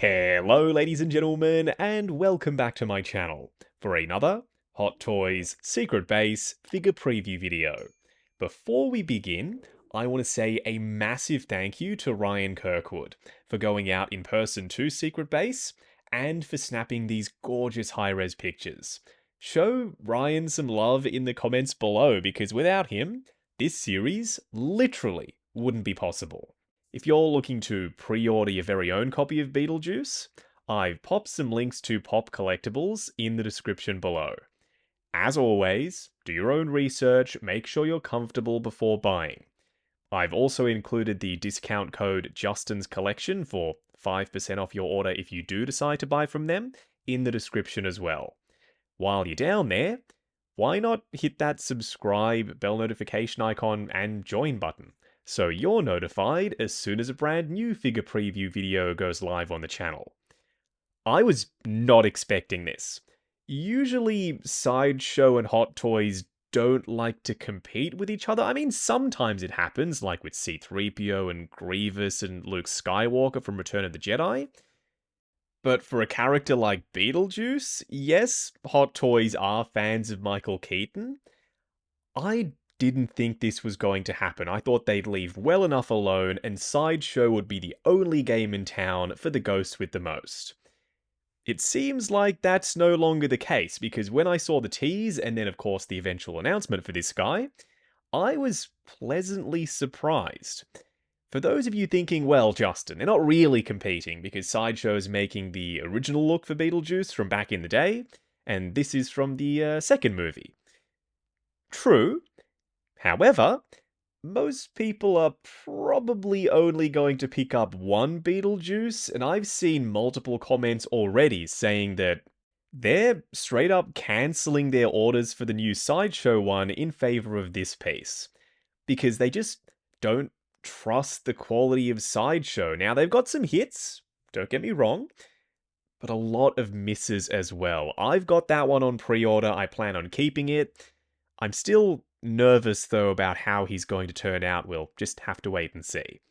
Hello ladies and gentlemen, and welcome back to my channel for another Hot Toys Secret Base figure preview video. Before we begin, I want to say a massive thank you to Ryan Kirkwood for going out in person to Secret Base and for snapping these gorgeous high-res pictures. Show Ryan some love in the comments below because without him, this series literally wouldn't be possible. If you're looking to pre-order your very own copy of Beetlejuice, I've popped some links to Pop Collectibles in the description below. As always, do your own research, make sure you're comfortable before buying. I've also included the discount code Justin's Collection for 5% off your order if you do decide to buy from them in the description as well. While you're down there, why not hit that subscribe, bell notification icon, and join button, so you're notified as soon as a brand new figure preview video goes live on the channel. I was not expecting this. Usually, Sideshow and Hot Toys don't like to compete with each other. I mean, sometimes it happens, like with C-3PO and Grievous and Luke Skywalker from Return of the Jedi. But for a character like Beetlejuice, yes, Hot Toys are fans of Michael Keaton. I didn't think this was going to happen. I thought they'd leave well enough alone and Sideshow would be the only game in town for the ghost with the most. It seems like that's no longer the case, because when I saw the tease and then of course the eventual announcement for this guy, I was pleasantly surprised. For those of you thinking, well, Justin, they're not really competing because Sideshow is making the original look for Beetlejuice from back in the day, and this is from the second movie. True. However, most people are probably only going to pick up one Beetlejuice, and I've seen multiple comments already saying that they're straight up cancelling their orders for the new Sideshow one in favor of this piece. Because they just don't trust the quality of Sideshow. Now, they've got some hits, don't get me wrong, but a lot of misses as well. I've got that one on pre-order, I plan on keeping it. I'm still nervous, though, about how he's going to turn out. We'll just have to wait and see.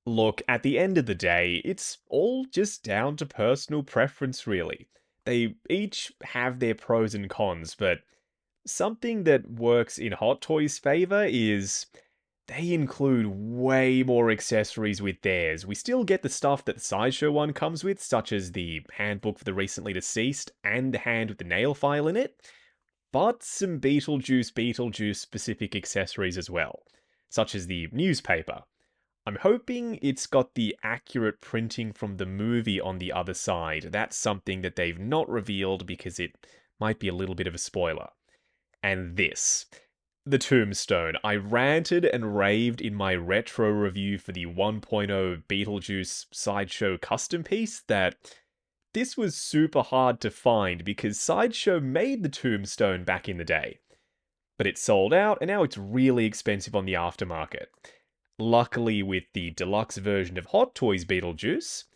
Look, at the end of the day, it's all just down to personal preference, really. They each have their pros and cons, but something that works in Hot Toys' favor is they include way more accessories with theirs. We still get the stuff that the Sideshow one comes with, such as the handbook for the recently deceased and the hand with the nail file in it, but some Beetlejuice specific accessories as well, such as the newspaper. I'm hoping it's got the accurate printing from the movie on the other side. That's something that they've not revealed because it might be a little bit of a spoiler. And this. The Tombstone. I ranted and raved in my retro review for the 1.0 Beetlejuice Sideshow custom piece that this was super hard to find because Sideshow made the Tombstone back in the day. But it sold out and now it's really expensive on the aftermarket. Luckily, with the deluxe version of Hot Toys Beetlejuice,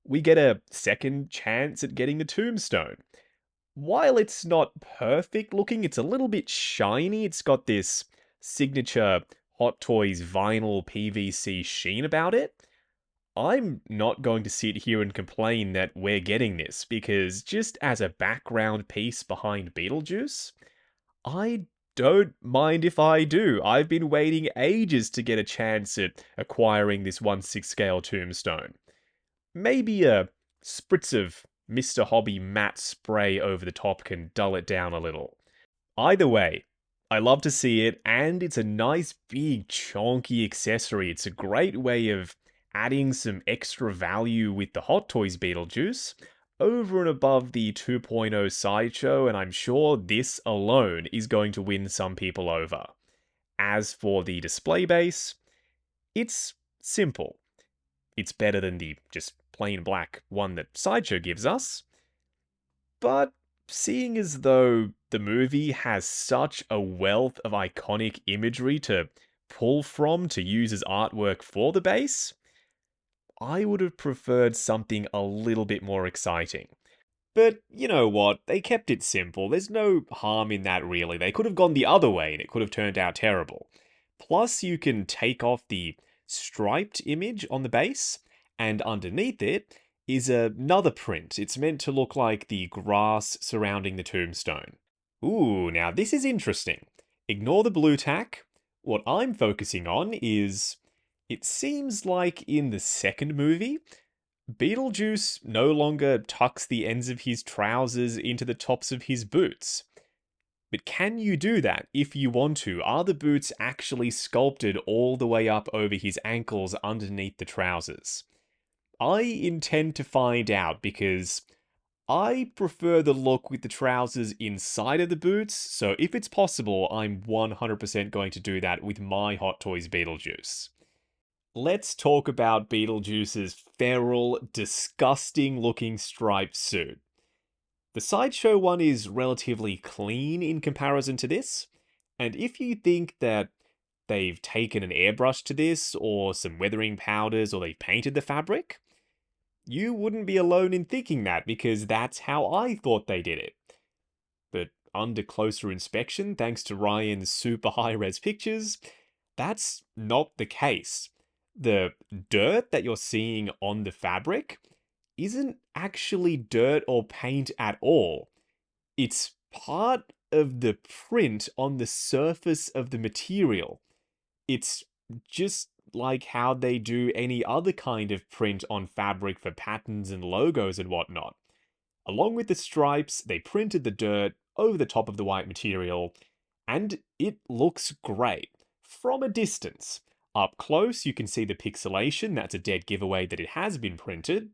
we get a second chance at getting the Tombstone. While it's not perfect looking, it's a little bit shiny. It's got this signature Hot Toys vinyl PVC sheen about it. I'm not going to sit here and complain that we're getting this, because just as a background piece behind Beetlejuice, I don't mind if I do. I've been waiting ages to get a chance at acquiring this 1/6 scale Tombstone. Maybe a spritz of Mr. Hobby matte spray over the top can dull it down a little. Either way, I love to see it, and it's a nice big chonky accessory. It's a great way of adding some extra value with the Hot Toys Beetlejuice over and above the 2.0 Sideshow, and I'm sure this alone is going to win some people over. As for the display base, it's simple. It's better than the just plain black one that Sideshow gives us. But seeing as though the movie has such a wealth of iconic imagery to pull from to use as artwork for the base, I would have preferred something a little bit more exciting. But you know what? They kept it simple. There's no harm in that, really. They could have gone the other way and it could have turned out terrible. Plus, you can take off the striped image on the base, and underneath it, is another print. It's meant to look like the grass surrounding the tombstone. Ooh, now this is interesting. Ignore the blue tack. What I'm focusing on is, it seems like in the second movie, Beetlejuice no longer tucks the ends of his trousers into the tops of his boots. But can you do that if you want to? Are the boots actually sculpted all the way up over his ankles underneath the trousers? I intend to find out because I prefer the look with the trousers inside of the boots, so if it's possible, I'm 100% going to do that with my Hot Toys Beetlejuice. Let's talk about Beetlejuice's feral, disgusting-looking striped suit. The Sideshow one is relatively clean in comparison to this, and if you think that they've taken an airbrush to this, or some weathering powders, or they've painted the fabric, you wouldn't be alone in thinking that, because that's how I thought they did it. But under closer inspection, thanks to Ryan's super high-res pictures, that's not the case. The dirt that you're seeing on the fabric isn't actually dirt or paint at all. It's part of the print on the surface of the material. It's just like how they do any other kind of print on fabric for patterns and logos and whatnot. Along with the stripes, they printed the dirt over the top of the white material, and it looks great. From a distance. Up close, you can see the pixelation. That's a dead giveaway that it has been printed.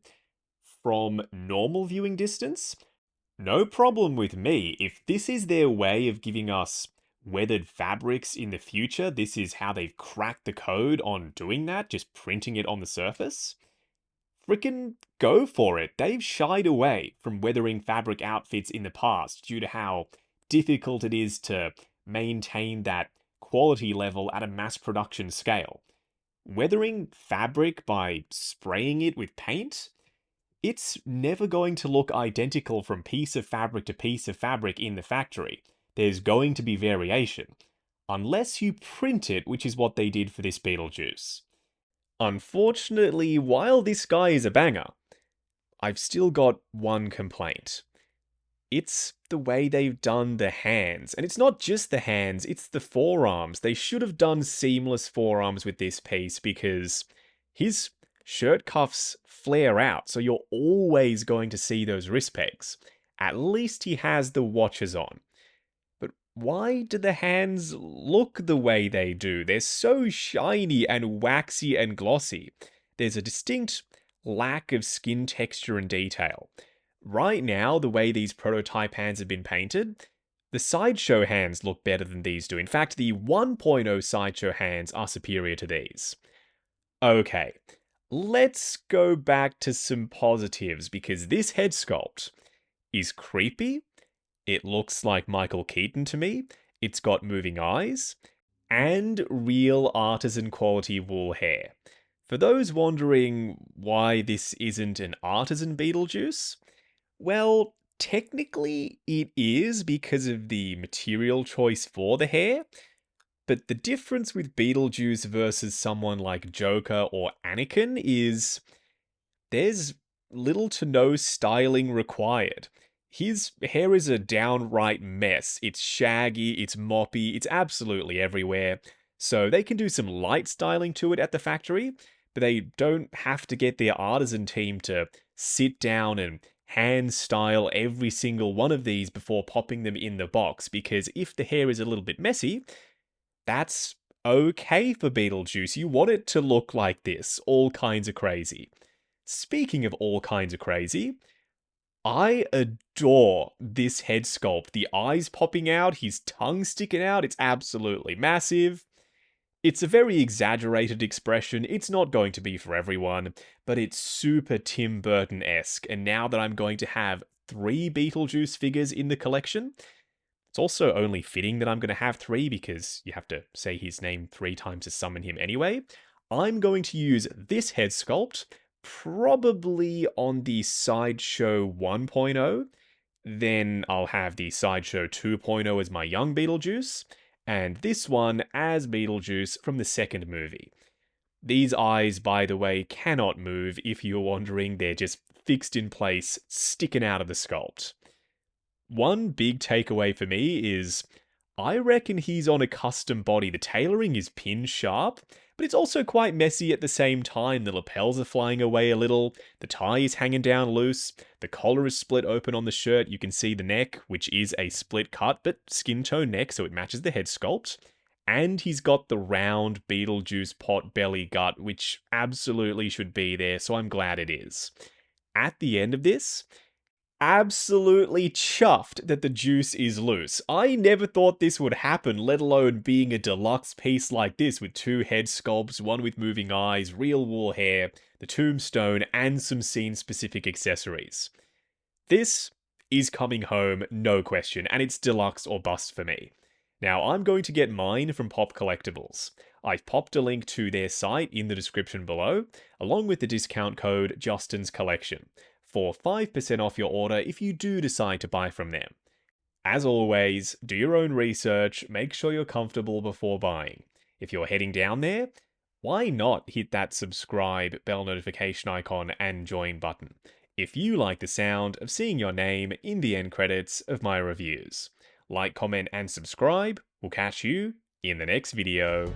From normal viewing distance, no problem with me. If this is their way of giving us weathered fabrics in the future, this is how they've cracked the code on doing that, just printing it on the surface, frickin' go for it. They've shied away from weathering fabric outfits in the past due to how difficult it is to maintain that quality level at a mass production scale. Weathering fabric by spraying it with paint? It's never going to look identical from piece of fabric to piece of fabric in the factory. There's going to be variation. Unless you print it, which is what they did for this Beetlejuice. Unfortunately, while this guy is a banger, I've still got one complaint. It's the way they've done the hands. And it's not just the hands, it's the forearms. They should have done seamless forearms with this piece because his shirt cuffs flare out, so you're always going to see those wrist pegs. At least he has the watches on. But why do the hands look the way they do? They're so shiny and waxy and glossy. There's a distinct lack of skin texture and detail. Right now, the way these prototype hands have been painted, the Sideshow hands look better than these do. In fact, the 1.0 Sideshow hands are superior to these. Okay, let's go back to some positives, because this head sculpt is creepy. It looks like Michael Keaton to me. It's got moving eyes and real artisan quality wool hair. For those wondering why this isn't an artisan Beetlejuice, well, technically it is because of the material choice for the hair, but the difference with Beetlejuice versus someone like Joker or Anakin is there's little to no styling required. His hair is a downright mess. It's shaggy, it's moppy, it's absolutely everywhere. So they can do some light styling to it at the factory, but they don't have to get their artisan team to sit down and hand style every single one of these before popping them in the box, because if the hair is a little bit messy, that's okay for Beetlejuice. You want it to look like this, all kinds of crazy. Speaking of all kinds of crazy, I adore this head sculpt. The eyes popping out, his tongue sticking out, it's absolutely massive. It's a very exaggerated expression. It's not going to be for everyone, but it's super Tim Burton-esque. And now that I'm going to have 3 Beetlejuice figures in the collection, it's also only fitting that I'm going to have 3 because you have to say his name 3 times to summon him anyway. I'm going to use this head sculpt, probably on the Sideshow 1.0. Then I'll have the Sideshow 2.0 as my young Beetlejuice, and this one as Beetlejuice from the second movie. These eyes, by the way, cannot move if you're wondering. They're just fixed in place, sticking out of the sculpt. One big takeaway for me is I reckon he's on a custom body. The tailoring is pin sharp, but it's also quite messy at the same time. The lapels are flying away a little, the tie is hanging down loose, the collar is split open on the shirt. You can see the neck, which is a split cut, but skin tone neck, so it matches the head sculpt. And he's got the round Beetlejuice pot belly gut, which absolutely should be there, so I'm glad it is. At the end of this, absolutely chuffed that the juice is loose. I never thought this would happen, let alone being a deluxe piece like this with 2 head sculpts, one with moving eyes, real wool hair, the tombstone, and some scene-specific accessories. This is coming home, no question, and it's deluxe or bust for me. Now, I'm going to get mine from Pop Collectibles. I've popped a link to their site in the description below, along with the discount code Justin's Collection, for 5% off your order if you do decide to buy from them. As always, do your own research, make sure you're comfortable before buying. If you're heading down there, why not hit that subscribe, bell notification icon, and join button, if you like the sound of seeing your name in the end credits of my reviews. Like, comment, and subscribe. We'll catch you in the next video.